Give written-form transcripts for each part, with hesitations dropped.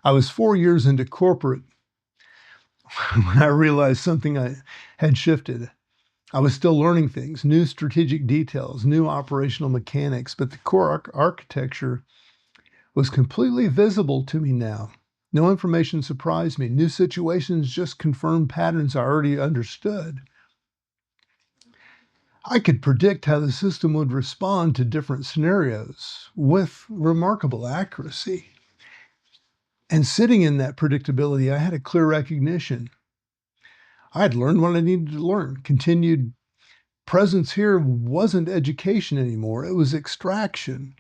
I was 4 years into corporate when I realized something I had shifted. I was still learning things, new strategic details, new operational mechanics, but the core architecture was completely visible to me now. No information surprised me. New situations just confirmed patterns I already understood. I could predict how the system would respond to different scenarios with remarkable accuracy. And sitting in that predictability, I had a clear recognition. I had learned what I needed to learn. Continued presence here wasn't education anymore, it was extraction.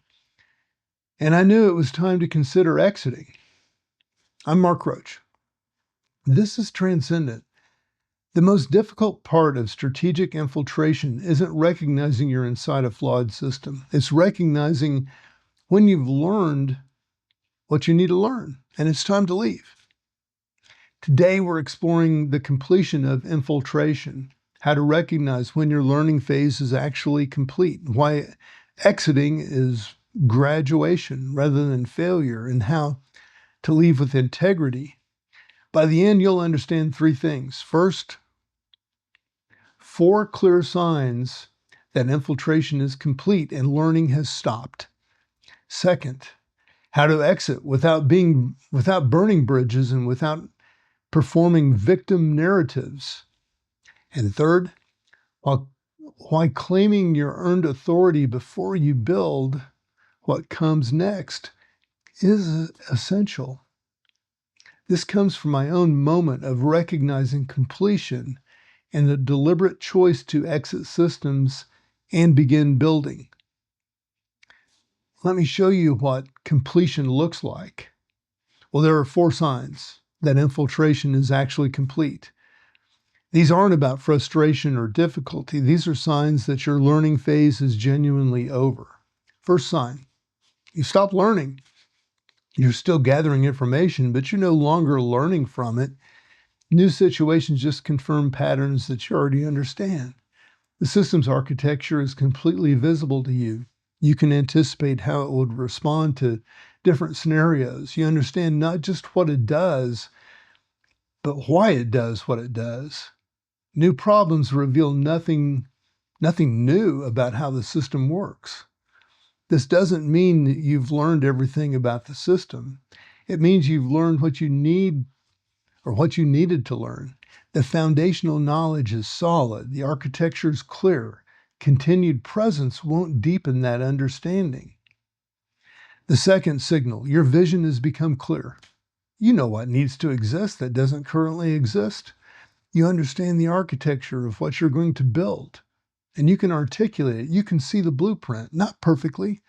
And I knew it was time to consider exiting. I'm Mark Roach. This is transcendent. The most difficult part of strategic infiltration isn't recognizing you're inside a flawed system. It's recognizing when you've learned what you need to learn, and it's time to leave. Today, we're exploring the completion of infiltration, how to recognize when your learning phase is actually complete, why exiting is graduation rather than failure, and how to leave with integrity. By the end, you'll understand 3 things. First, 4 clear signs that infiltration is complete and learning has stopped. Second, how to exit without burning bridges and without performing victim narratives. And third, why claiming your earned authority before you build what comes next is essential. This comes from my own moment of recognizing completion and the deliberate choice to exit systems and begin building. Let me show you what completion looks like. Well, there are 4 signs that infiltration is actually complete. These aren't about frustration or difficulty. These are signs that your learning phase is genuinely over. First sign, you stop learning. You're still gathering information, but you're no longer learning from it. New situations just confirm patterns that you already understand. The system's architecture is completely visible to you. You can anticipate how it would respond to different scenarios. You understand not just what it does, but why it does what it does. New problems reveal nothing new about how the system works. This doesn't mean that you've learned everything about the system. It means you've learned what you need or what you needed to learn. The foundational knowledge is solid. The architecture is clear. Continued presence won't deepen that understanding. The second signal, your vision has become clear. You know what needs to exist that doesn't currently exist. You understand the architecture of what you're going to build, and you can articulate it. You can see the blueprint, not perfectly,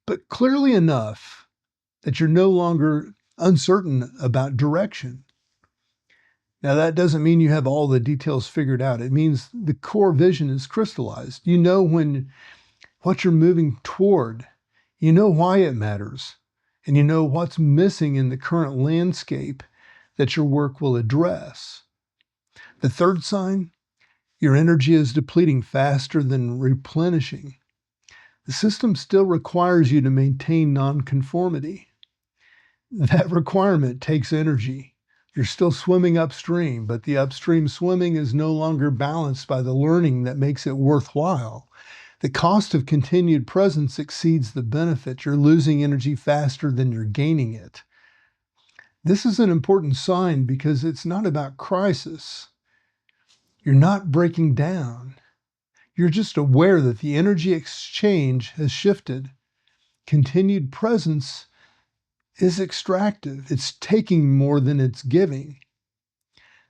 but clearly enough that you're no longer uncertain about direction. Now, that doesn't mean you have all the details figured out. It means the core vision is crystallized. You know what you're moving toward. You know why it matters. And you know what's missing in the current landscape that your work will address. The third sign, your energy is depleting faster than replenishing. The system still requires you to maintain nonconformity. That requirement takes energy. You're still swimming upstream, but the upstream swimming is no longer balanced by the learning that makes it worthwhile. The cost of continued presence exceeds the benefit. You're losing energy faster than you're gaining it. This is an important sign because it's not about crisis. You're not breaking down. You're just aware that the energy exchange has shifted. Continued presence is extractive. It's taking more than it's giving.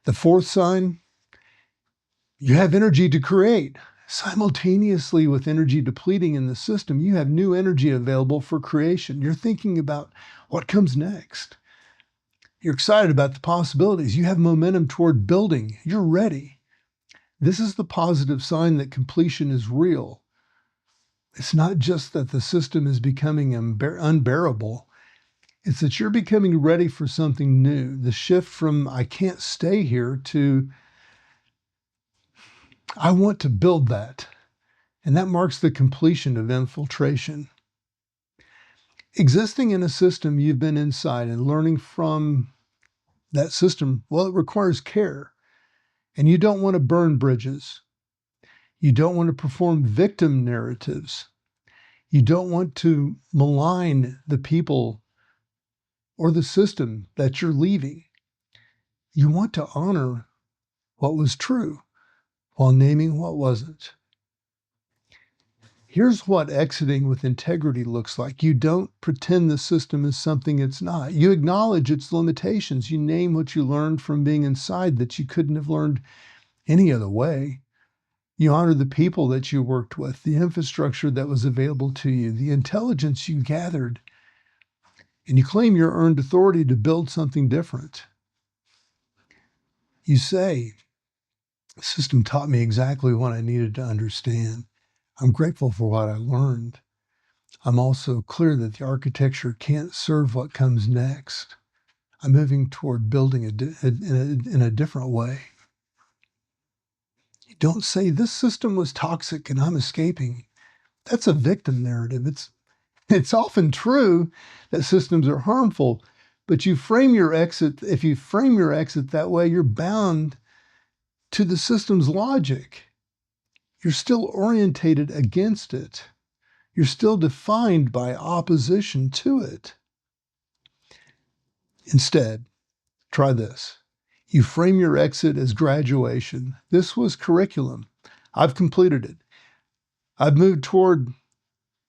The fourth sign, you have energy to create. Simultaneously with energy depleting in the system, you have new energy available for creation. You're thinking about what comes next. You're excited about the possibilities. You have momentum toward building. You're ready. This is the positive sign that completion is real. It's not just that the system is becoming unbearable. It's that you're becoming ready for something new. The shift from I can't stay here to I want to build that. And that marks the completion of infiltration. Existing in a system you've been inside and learning from that system, well, it requires care. And you don't want to burn bridges. You don't want to perform victim narratives. You don't want to malign the people or the system that you're leaving. You want to honor what was true while naming what wasn't. Here's what exiting with integrity looks like. You don't pretend the system is something it's not. You acknowledge its limitations. You name what you learned from being inside that you couldn't have learned any other way. You honor the people that you worked with, the infrastructure that was available to you, the intelligence you gathered, and you claim your earned authority to build something different. You say, the system taught me exactly what I needed to understand. I'm grateful for what I learned. I'm also clear that the architecture can't serve what comes next. I'm moving toward building in a different way. You don't say, this system was toxic and I'm escaping. That's a victim narrative. It's often true that systems are harmful, but if you frame your exit that way, you're bound to the system's logic. You're still orientated against it. You're still defined by opposition to it. Instead, try this. You frame your exit as graduation. This was curriculum. I've completed it. I've moved toward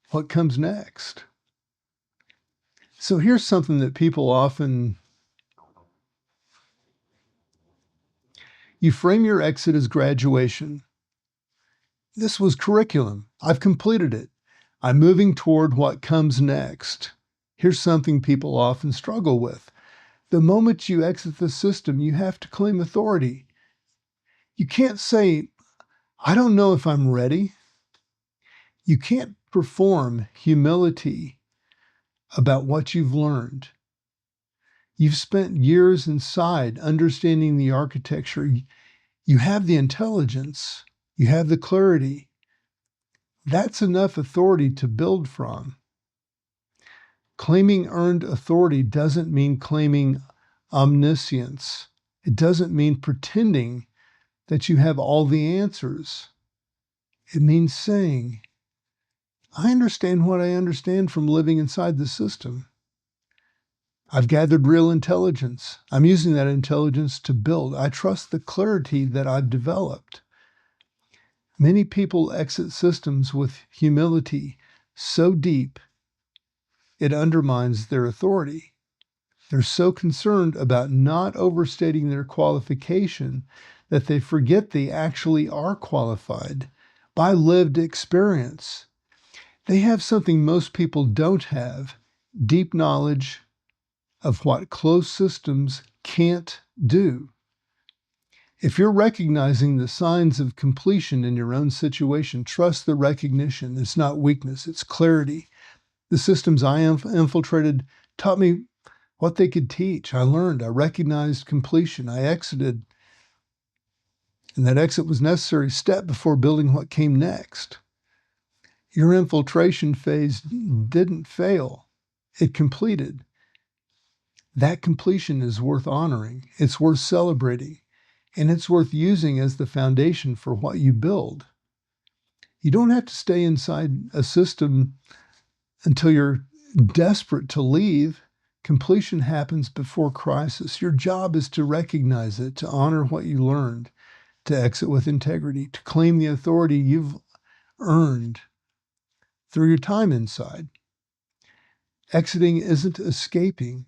what comes next. So here's something that people often... You frame your exit as graduation. This was curriculum. I've completed it. I'm moving toward what comes next. Here's something people often struggle with. The moment you exit the system, you have to claim authority. You can't say, I don't know if I'm ready. You can't perform humility about what you've learned. You've spent years inside understanding the architecture. You have the intelligence. You have the clarity. That's enough authority to build from. Claiming earned authority doesn't mean claiming omniscience. It doesn't mean pretending that you have all the answers. It means saying, I understand what I understand from living inside the system. I've gathered real intelligence. I'm using that intelligence to build. I trust the clarity that I've developed. Many people exit systems with humility so deep it undermines their authority. They're so concerned about not overstating their qualification that they forget they actually are qualified by lived experience. They have something most people don't have, deep knowledge of what closed systems can't do. If you're recognizing the signs of completion in your own situation, trust the recognition. It's not weakness, it's clarity. The systems I infiltrated taught me what they could teach. I learned, I recognized completion, I exited, and that exit was a necessary step before building what came next. Your infiltration phase didn't fail, it completed. That completion is worth honoring, it's worth celebrating, and it's worth using as the foundation for what you build. You don't have to stay inside a system until you're desperate to leave. Completion happens before crisis. Your job is to recognize it, to honor what you learned, to exit with integrity, to claim the authority you've earned through your time inside. Exiting isn't escaping.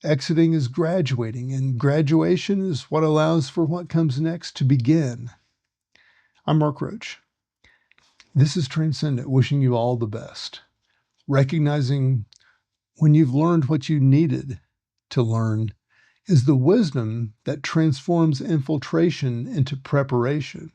Exiting is graduating, and graduation is what allows for what comes next to begin. I'm Mark Roach. This is Transcendent, wishing you all the best. Recognizing when you've learned what you needed to learn is the wisdom that transforms infiltration into preparation.